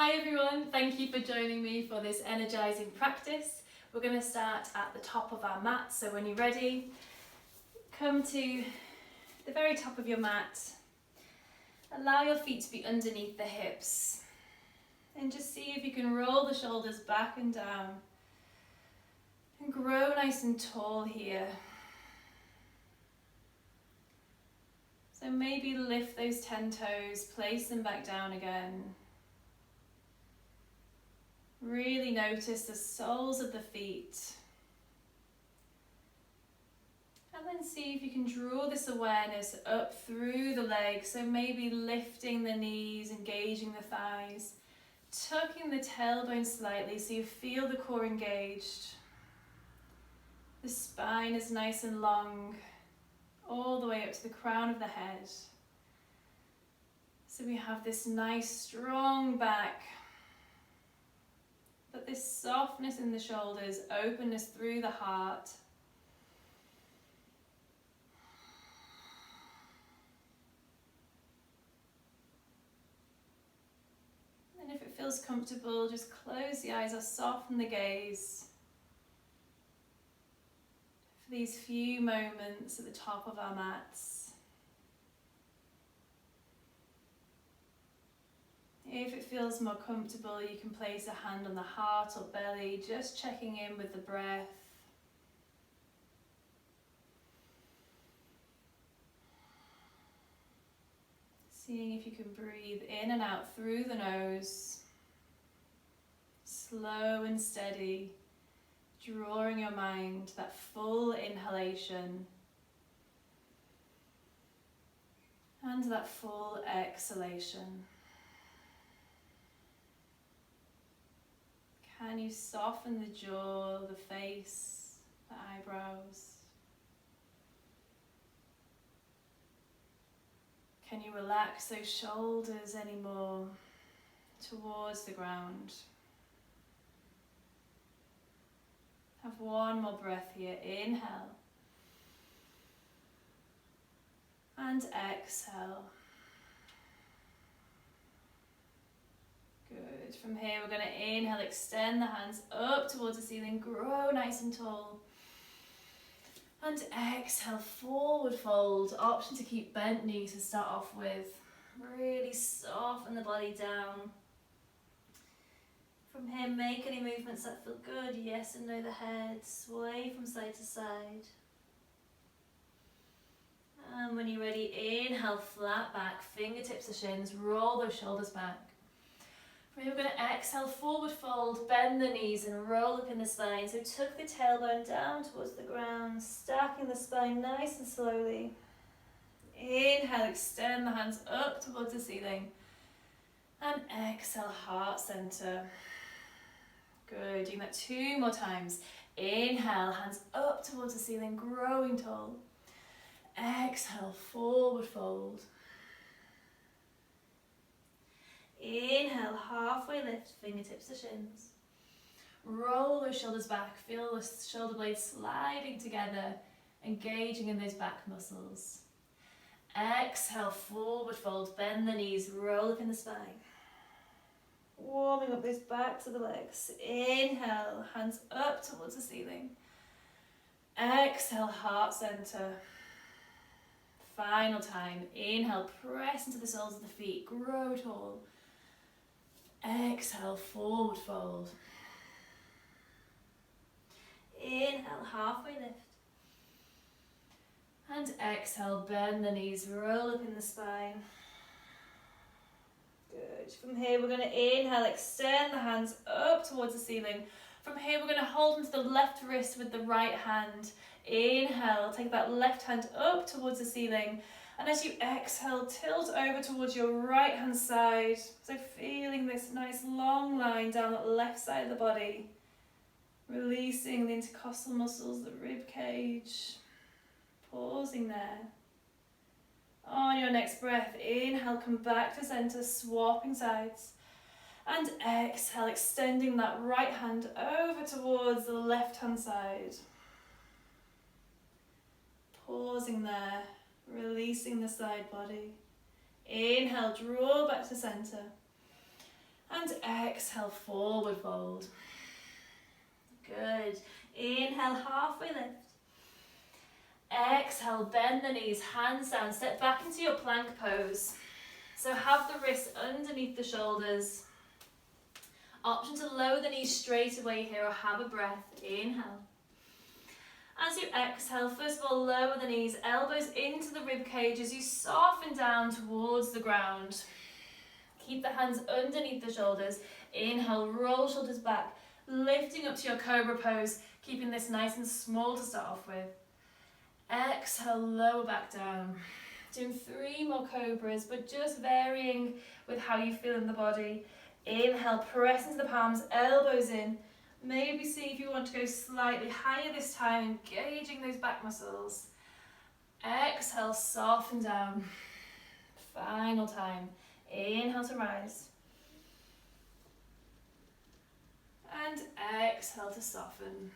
Hi everyone, thank you for joining me for this energising practice. We're going to start at the top of our mat, so when you're ready, come to the very top of your mat. Allow your feet to be underneath the hips and just see if you can roll the shoulders back and down and grow nice and tall here. So maybe lift those 10 toes, place them back down again. Really notice the soles of the feet. And then see if you can draw this awareness up through the legs. So maybe lifting the knees, engaging the thighs, tucking the tailbone slightly so you feel the core engaged. The spine is nice and long, all the way up to the crown of the head. So we have this nice strong back, but this softness in the shoulders, openness through the heart. And if it feels comfortable, just close the eyes or soften the gaze for these few moments at the top of our mats. If it feels more comfortable, you can place a hand on the heart or belly, just checking in with the breath. Seeing if you can breathe in and out through the nose, slow and steady, drawing your mind to that full inhalation and that full exhalation. Can you soften the jaw, the face, the eyebrows? Can you relax those shoulders anymore towards the ground? Have one more breath here. Inhale. And exhale. Good. From here we're going to inhale, extend the hands up towards the ceiling, grow nice and tall. And exhale, forward fold. Option to keep bent knees to start off with. Really soften the body down. From here, make any movements that feel good. Yes and no the head. Sway from side to side. And when you're ready, inhale, flat back, fingertips to shins, roll those shoulders back. From here, we're going to exhale, forward fold, bend the knees and roll up in the spine. So tuck the tailbone down towards the ground, stacking the spine nice and slowly. Inhale, extend the hands up towards the ceiling. And exhale, heart center. Good, doing that 2 more times. Inhale, hands up towards the ceiling, growing tall. Exhale, forward fold. Inhale, halfway lift, fingertips to shins. Roll those shoulders back, feel the shoulder blades sliding together, engaging in those back muscles. Exhale, forward fold, bend the knees, roll up in the spine. Warming up those backs of the legs. Inhale, hands up towards the ceiling. Exhale, heart center. Final time. Inhale, press into the soles of the feet, grow tall. Exhale, forward fold. Inhale, halfway lift. And exhale, bend the knees, roll up in the spine. Good. From here, we're going to inhale, extend the hands up towards the ceiling. From here, we're going to hold into the left wrist with the right hand. Inhale, take that left hand up towards the ceiling. And as you exhale, tilt over towards your right hand side. So feeling this nice long line down that left side of the body. Releasing the intercostal muscles, the rib cage. Pausing there. On your next breath, inhale, come back to center, swapping sides. And exhale, extending that right hand over towards the left hand side. Pausing there. Releasing the side body. Inhale, draw back to center. And And exhale, forward fold. Good. Inhale, halfway lift. Exhale, bend the knees, hands down, step back into your plank pose. So have the wrists underneath the shoulders. Option to lower the knees straight away here or have a breath. Inhale. As you exhale, first of all, lower the knees, elbows into the rib cage as you soften down towards the ground. Keep the hands underneath the shoulders. Inhale, roll shoulders back, lifting up to your cobra pose, keeping this nice and small to start off with. Exhale, lower back down. Doing 3 more cobras, but just varying with how you feel in the body. Inhale, press into the palms, elbows in. Maybe see if you want to go slightly higher this time, engaging those back muscles. Exhale, soften down. Final time. Inhale to rise. And exhale to soften.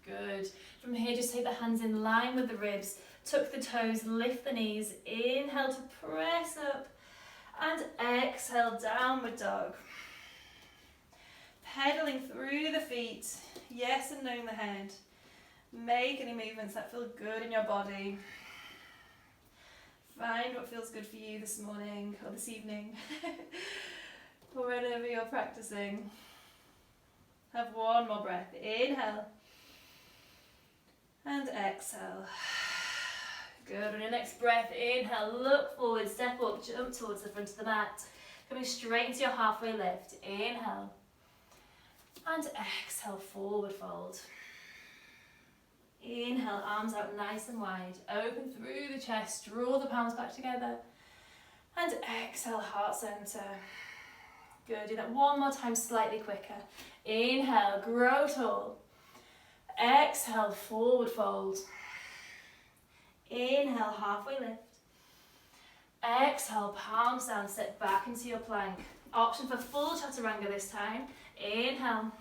Good. From here, just take the hands in line with the ribs. Tuck the toes, lift the knees. Inhale to press up. And exhale, downward dog. Pedaling through the feet. Yes and no in the head. Make any movements that feel good in your body. Find what feels good for you this morning or this evening. Or whenever you're practicing. Have 1 more breath. Inhale. And exhale. Good. On your next breath, inhale, look forward, step up, jump towards the front of the mat. Coming straight into your halfway lift. Inhale. And exhale, forward fold. Inhale, arms out nice and wide. Open through the chest, draw the palms back together. And exhale, heart center. Good. Do that 1 more time, slightly quicker. Inhale, grow tall. Exhale, forward fold. Inhale, halfway lift. Exhale, palms down, step back into your plank. Option for full chaturanga this time. Inhale.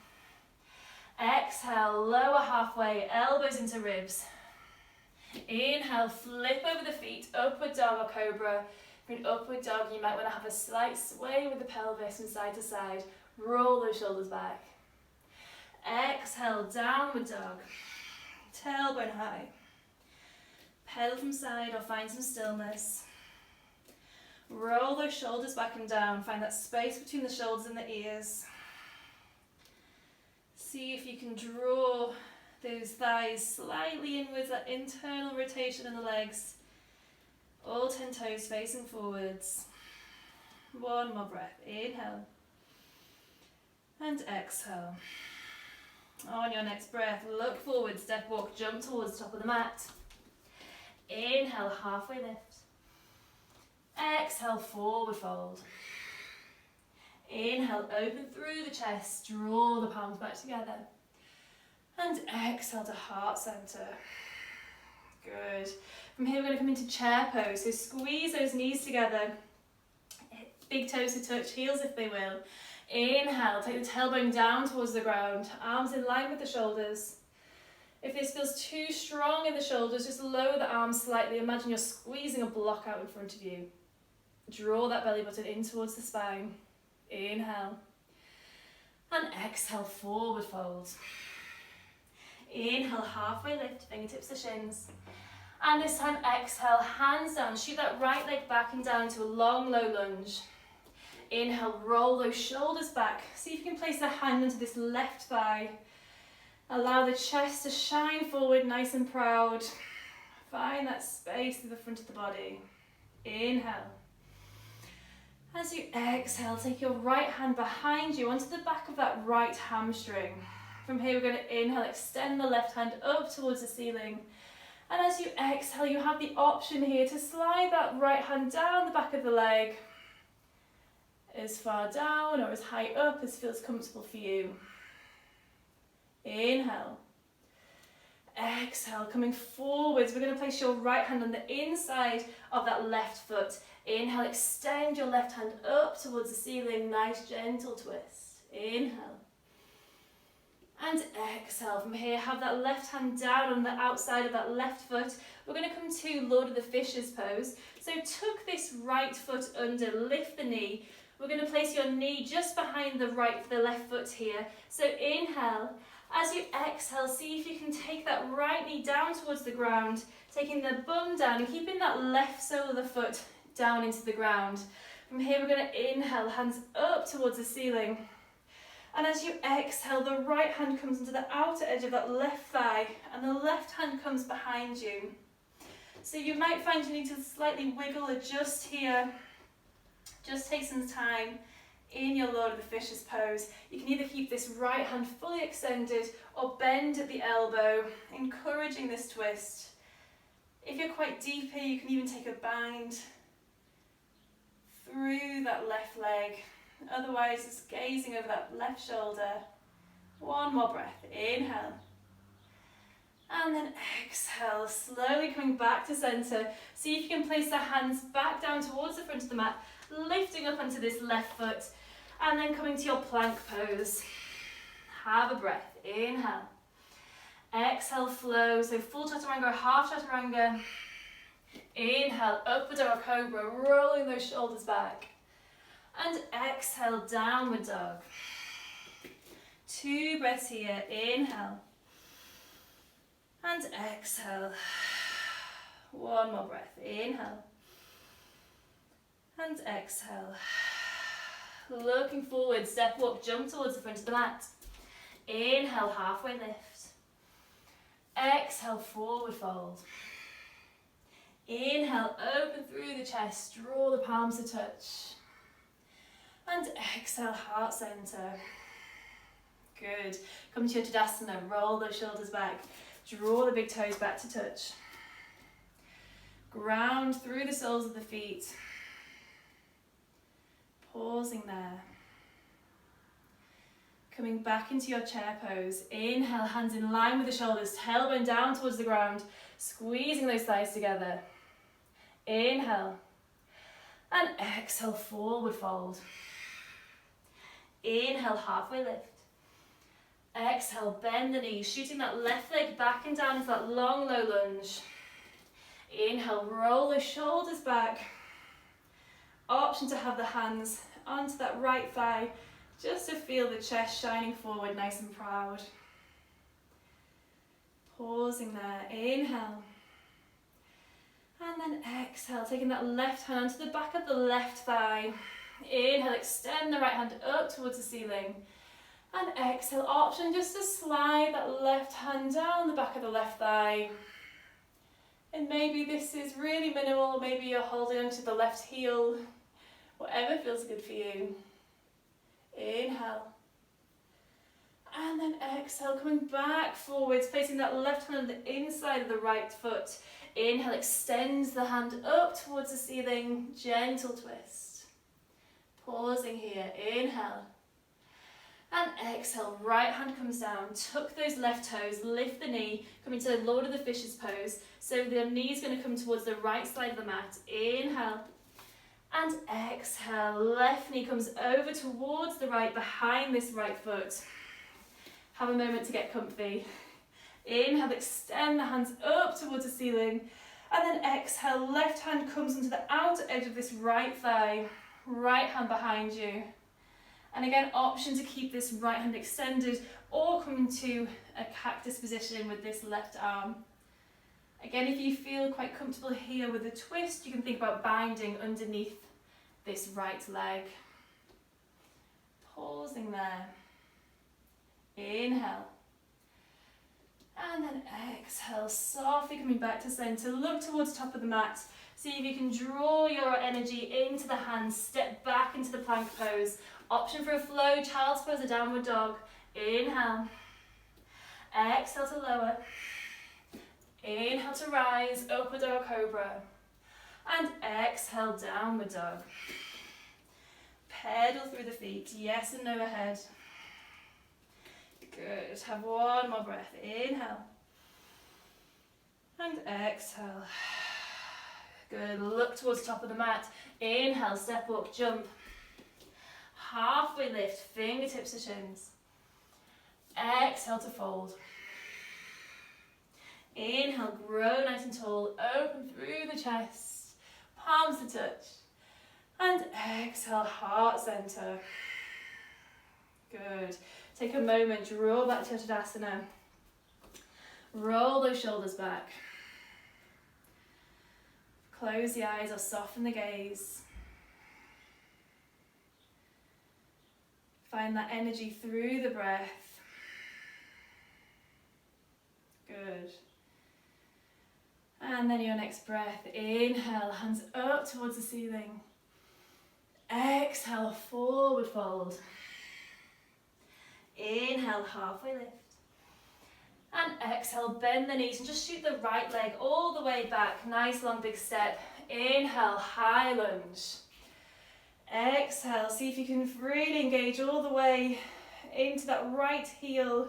Exhale, lower halfway, elbows into ribs. Inhale, flip over the feet, upward dog or cobra. For an upward dog, you might want to have a slight sway with the pelvis from side to side. Roll those shoulders back. Exhale, downward dog. Tailbone high. Pedal from side or find some stillness. Roll those shoulders back and down. Find that space between the shoulders and the ears. See if you can draw those thighs slightly inwards, that internal rotation in the legs. All 10 toes facing forwards. 1 more breath. Inhale. And exhale. On your next breath, look forward, step walk, jump towards the top of the mat. Inhale, halfway lift. Exhale, forward fold. Inhale, open through the chest, draw the palms back together. And exhale to heart center. Good. From here, we're going to come into chair pose. So squeeze those knees together. Big toes to touch, heels if they will. Inhale, take the tailbone down towards the ground. Arms in line with the shoulders. If this feels too strong in the shoulders, just lower the arms slightly. Imagine you're squeezing a block out in front of you. Draw that belly button in towards the spine. Inhale. And exhale, forward fold. Inhale, halfway lift, fingertips to shins. And this time, exhale, hands down. Shoot that right leg back and down to a long, low lunge. Inhale, roll those shoulders back. See if you can place a hand into this left thigh. Allow the chest to shine forward, nice and proud. Find that space through the front of the body. Inhale. As you exhale, take your right hand behind you onto the back of that right hamstring. From here, we're going to inhale, extend the left hand up towards the ceiling. And as you exhale, you have the option here to slide that right hand down the back of the leg. As far down or as high up as feels comfortable for you. Inhale. Exhale, coming forwards, we're going to place your right hand on the inside of that left foot. Inhale, extend your left hand up towards the ceiling, nice gentle twist. Inhale. And exhale. From here, have that left hand down on the outside of that left foot. We're going to come to Lord of the Fishes pose. So tuck this right foot under, lift the knee. we're going to place your knee just behind the left foot here. So inhale. As you exhale, see if you can take that right knee down towards the ground, taking the bum down and keeping that left sole of the foot down into the ground. From here, we're going to inhale, hands up towards the ceiling. And as you exhale, the right hand comes into the outer edge of that left thigh, and the left hand comes behind you. So you might find you need to slightly wiggle, adjust here. Just take some time in your Lord of the Fishes pose. You can either keep this right hand fully extended or bend at the elbow, encouraging this twist. If you're quite deep here, you can even take a bind through that left leg. Otherwise, just gazing over that left shoulder. One more breath. Inhale. And then exhale, slowly coming back to center. See if you can place the hands back down towards the front of the mat, lifting up onto this left foot, and then coming to your plank pose. Have a breath. Inhale. Exhale, flow. So full chaturanga or half chaturanga. Inhale, upward dog cobra, rolling those shoulders back. And exhale, downward dog. 2 breaths here. Inhale. And exhale. 1 more breath. Inhale. And exhale. Looking forward, step walk, jump towards the front of the mat. Inhale, halfway lift. Exhale, forward fold. Inhale, open through the chest, draw the palms to touch. And exhale, heart center. Good. Come to your Tadasana, roll those shoulders back. Draw the big toes back to touch. Ground through the soles of the feet. Pausing there. Coming back into your chair pose. Inhale, hands in line with the shoulders, tailbone down towards the ground, squeezing those thighs together. Inhale. And exhale, forward fold. Inhale, halfway lift. Exhale, bend the knees, shooting that left leg back and down into that long, low lunge. Inhale, roll the shoulders back. Option to have the hands onto that right thigh, just to feel the chest shining forward, nice and proud. Pausing there, inhale. And then exhale, taking that left hand onto the back of the left thigh. Inhale, extend the right hand up towards the ceiling. And exhale, option just to slide that left hand down the back of the left thigh. And maybe this is really minimal, maybe you're holding onto the left heel, whatever feels good for you. Inhale. And then exhale, coming back forwards, placing that left hand on the inside of the right foot. Inhale, extends the hand up towards the ceiling, gentle twist. Pausing here, inhale. And exhale, right hand comes down, tuck those left toes, lift the knee, coming to the Lord of the Fishes pose. So the knee's going to come towards the right side of the mat. Inhale. And exhale, left knee comes over towards the right, behind this right foot. Have a moment to get comfy. Inhale, extend the hands up towards the ceiling. And then exhale, left hand comes onto the outer edge of this right thigh. Right hand behind you. And again, option to keep this right hand extended or come into a cactus position with this left arm. Again, if you feel quite comfortable here with the twist, you can think about binding underneath this right leg. Pausing there. Inhale. And then exhale, softly coming back to center. Look towards the top of the mat. See if you can draw your energy into the hands, step back into the plank pose. Option for a flow, child's pose, a downward dog. Inhale. Exhale to lower. Inhale to rise, upward dog cobra. And exhale, downward dog. Pedal through the feet, yes and no ahead. Good, have one more breath. Inhale. And exhale. Good, look towards the top of the mat. Inhale, step walk, jump. Halfway lift, fingertips to shins. Exhale to fold. Inhale, grow nice and tall, open through the chest, palms to touch. And exhale, heart center. Good. Take a moment, draw back to Tadasana. Roll those shoulders back. Close the eyes or soften the gaze. Find that energy through the breath. Good. And then your next breath, inhale, hands up towards the ceiling. Exhale, forward fold. Inhale, halfway lift. And exhale, bend the knees and just shoot the right leg all the way back. Nice long big step. Inhale, high lunge. Exhale, see if you can really engage all the way into that right heel.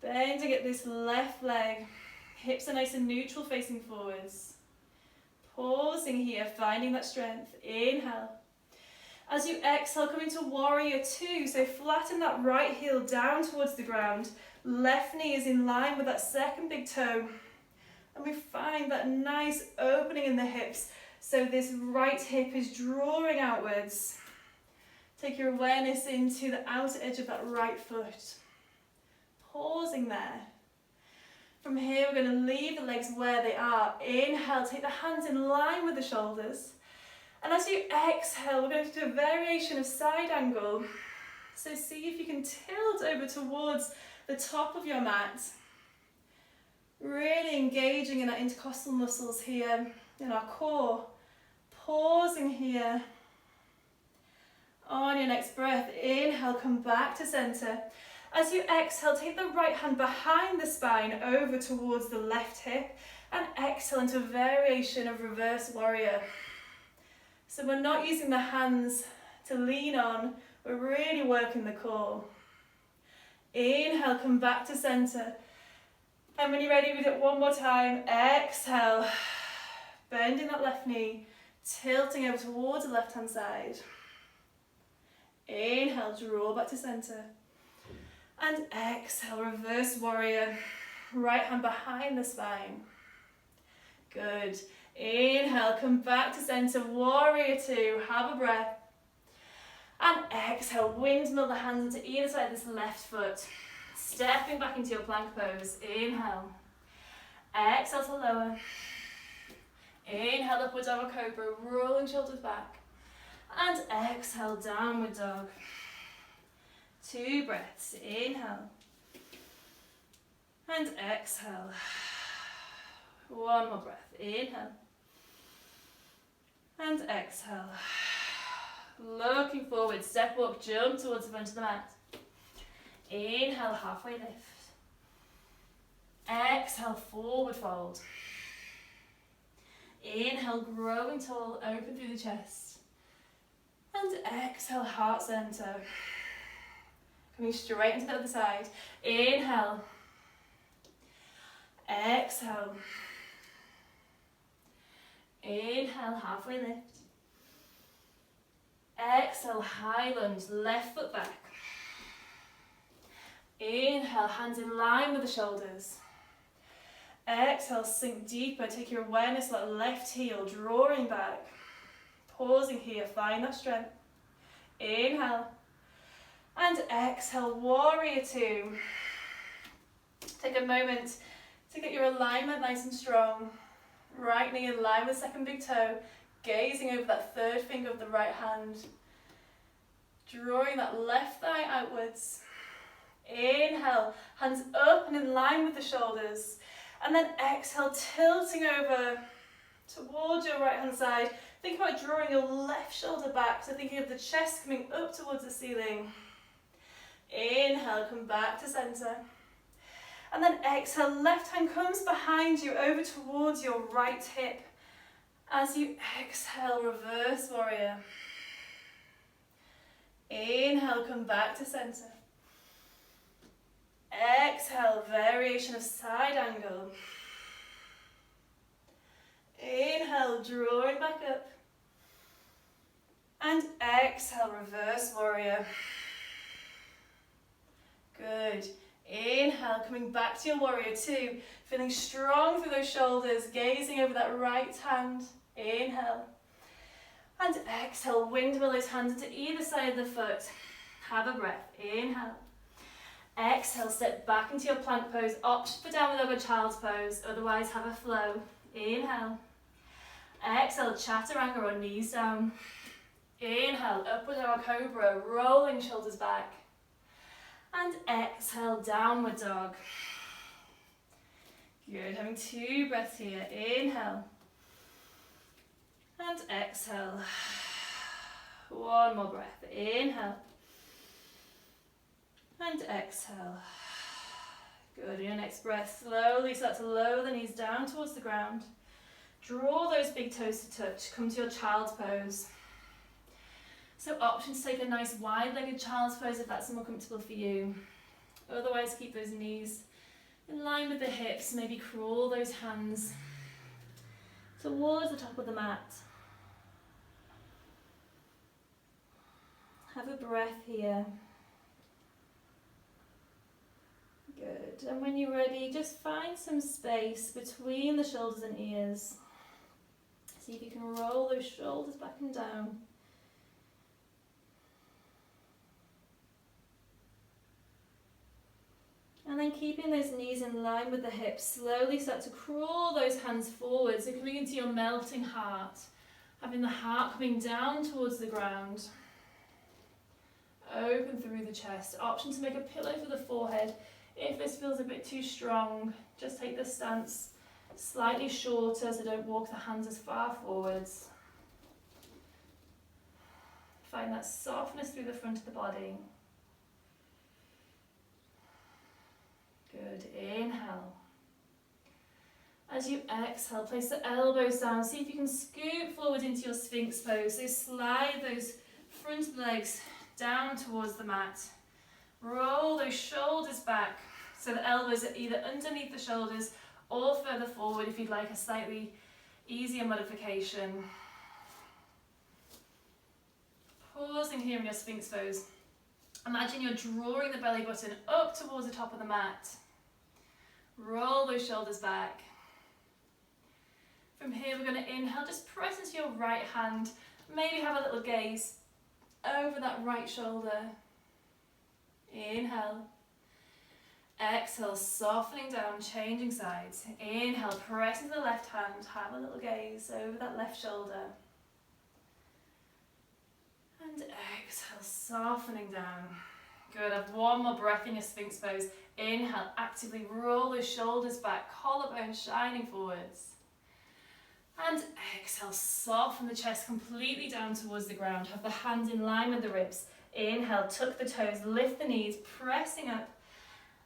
Bending at this left leg. Hips are nice and neutral, facing forwards. Pausing here, finding that strength. Inhale. As you exhale, come into warrior two. So flatten that right heel down towards the ground. Left knee is in line with that second big toe. And we find that nice opening in the hips. So this right hip is drawing outwards. Take your awareness into the outer edge of that right foot. Pausing there. From here, we're going to leave the legs where they are. Inhale, take the hands in line with the shoulders. And as you exhale, we're going to do a variation of side angle. So see if you can tilt over towards the top of your mat. Really engaging in our intercostal muscles here in our core. Pausing here. On your next breath, inhale, come back to center. As you exhale, take the right hand behind the spine over towards the left hip and exhale into a variation of reverse warrior. So we're not using the hands to lean on, we're really working the core. Inhale, come back to center. And when you're ready, we do it one more time. Exhale, bending that left knee, tilting over towards the left hand side. Inhale, draw back to center. And exhale, reverse warrior. Right hand behind the spine. Good. Inhale, come back to center, warrior two, have a breath. And exhale, windmill the hands into either side of this left foot. Stepping back into your plank pose. Inhale. Exhale to lower. Inhale, upward dog or cobra, rolling shoulders back. And exhale, downward dog. 2 breaths. Inhale. And exhale. 1 more breath. Inhale. And exhale. Looking forward, step walk, jump towards the front of the mat. Inhale, halfway lift. Exhale, forward fold. Inhale, growing tall, open through the chest. And exhale, heart center. Coming straight into the other side. Inhale. Exhale. Inhale, halfway lift. Exhale, high lunge, left foot back. Inhale, hands in line with the shoulders. Exhale, sink deeper, take your awareness to that left heel, drawing back. Pausing here, find that strength. Inhale. And exhale, warrior two. Take a moment to get your alignment nice and strong. Right knee in line with second big toe. Gazing over that third finger of the right hand. Drawing that left thigh outwards. Inhale, hands up and in line with the shoulders. And then exhale, tilting over towards your right hand side. Think about drawing your left shoulder back. So thinking of the chest coming up towards the ceiling. Inhale, come back to center. And then exhale, left hand comes behind you over towards your right hip. As you exhale, reverse warrior. Inhale, come back to center. Exhale, variation of side angle. Inhale, drawing back up. And exhale, reverse warrior. Good. Inhale, coming back to your warrior two. Feeling strong through those shoulders, gazing over that right hand. Inhale. And exhale, windmill those hands into either side of the foot. Have a breath. Inhale. Exhale, step back into your plank pose. Opt for downward dog or child's pose. Otherwise, have a flow. Inhale. Exhale, chaturanga or knees down. Inhale, upward dog cobra, rolling shoulders back. And exhale, downward dog. Good, having 2 breaths here. Inhale. And exhale. 1 more breath. Inhale. And exhale. Good, your next breath, slowly start to lower the knees down towards the ground. Draw those big toes to touch, come to your child's pose. So option to take a nice wide-legged child's pose if that's more comfortable for you. Otherwise, keep those knees in line with the hips, maybe crawl those hands towards the top of the mat. Have a breath here. Good, and when you're ready, just find some space between the shoulders and ears. See if you can roll those shoulders back and down. And then keeping those knees in line with the hips, slowly start to crawl those hands forward. So coming into your melting heart, having the heart coming down towards the ground. Open through the chest. Option to make a pillow for the forehead. If this feels a bit too strong, just take the stance slightly shorter so don't walk the hands as far forwards. Find that softness through the front of the body. Good, inhale. As you exhale, place the elbows down. See if you can scoop forward into your Sphinx pose. So slide those front legs down towards the mat. Roll those shoulders back so the elbows are either underneath the shoulders or further forward if you'd like a slightly easier modification. Pausing here in your Sphinx pose. Imagine you're drawing the belly button up towards the top of the mat. Roll those shoulders back. From here we're going to inhale, just press into your right hand. Maybe have a little gaze over that right shoulder. Inhale. Exhale, softening down, changing sides. Inhale, press into the left hand, have a little gaze over that left shoulder. And exhale, softening down. Good, have 1 more breath in your Sphinx pose. Inhale, actively roll the shoulders back, collarbone shining forwards. And exhale, soften the chest completely down towards the ground. Have the hands in line with the ribs. Inhale, tuck the toes, lift the knees, pressing up.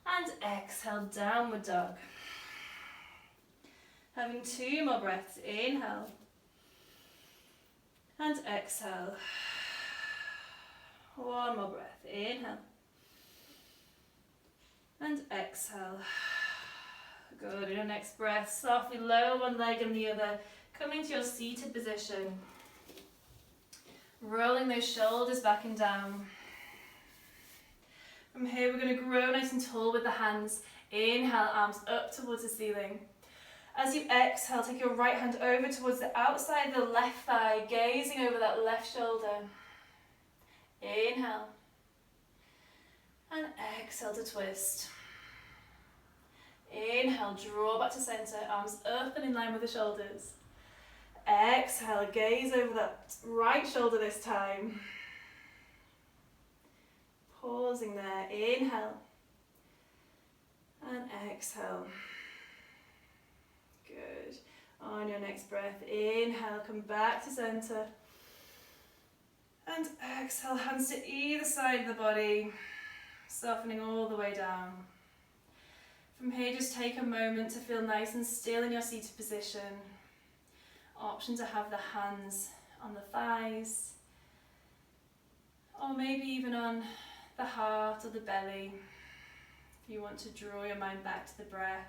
And exhale, downward dog. Having 2 more breaths. Inhale. And exhale. 1 more breath. Inhale. And exhale. Good. In your next breath, softly lower one leg and the other. Coming to your seated position. Rolling those shoulders back and down. From here, we're going to grow nice and tall with the hands. Inhale, arms up towards the ceiling. As you exhale, take your right hand over towards the outside of the left thigh, gazing over that left shoulder. Inhale. And exhale to twist. Inhale, draw back to center, arms up and in line with the shoulders. Exhale, gaze over that right shoulder this time. Pausing there, inhale. And exhale. Good. On your next breath, inhale, come back to center. And exhale, hands to either side of the body, softening all the way down. From here, just take a moment to feel nice and still in your seated position. Option to have the hands on the thighs, or maybe even on the heart or the belly, if you want to draw your mind back to the breath.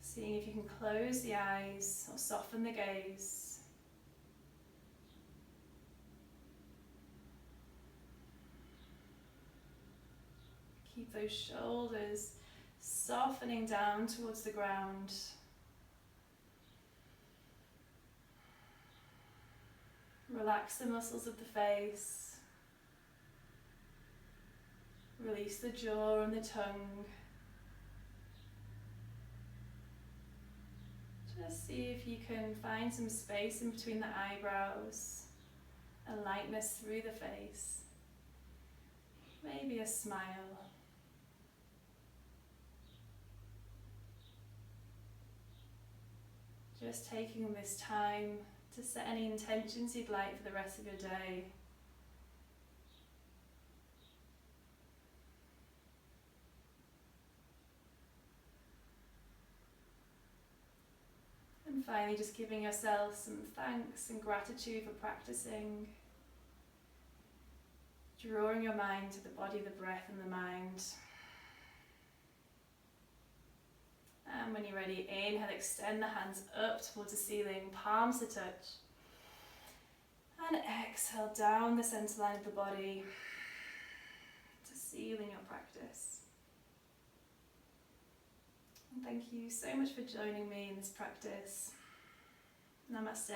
Seeing if you can close the eyes or soften the gaze. Keep those shoulders softening down towards the ground. Relax the muscles of the face. Release the jaw and the tongue. Just see if you can find some space in between the eyebrows, a lightness through the face, maybe a smile. Just taking this time to set any intentions you'd like for the rest of your day. And finally, just giving yourself some thanks and gratitude for practicing. Drawing your mind to the body, the breath and the mind. And when you're ready, inhale, extend the hands up towards the ceiling, palms to touch. And exhale down the center line of the body to sealing your practice. And thank you so much for joining me in this practice. Namaste.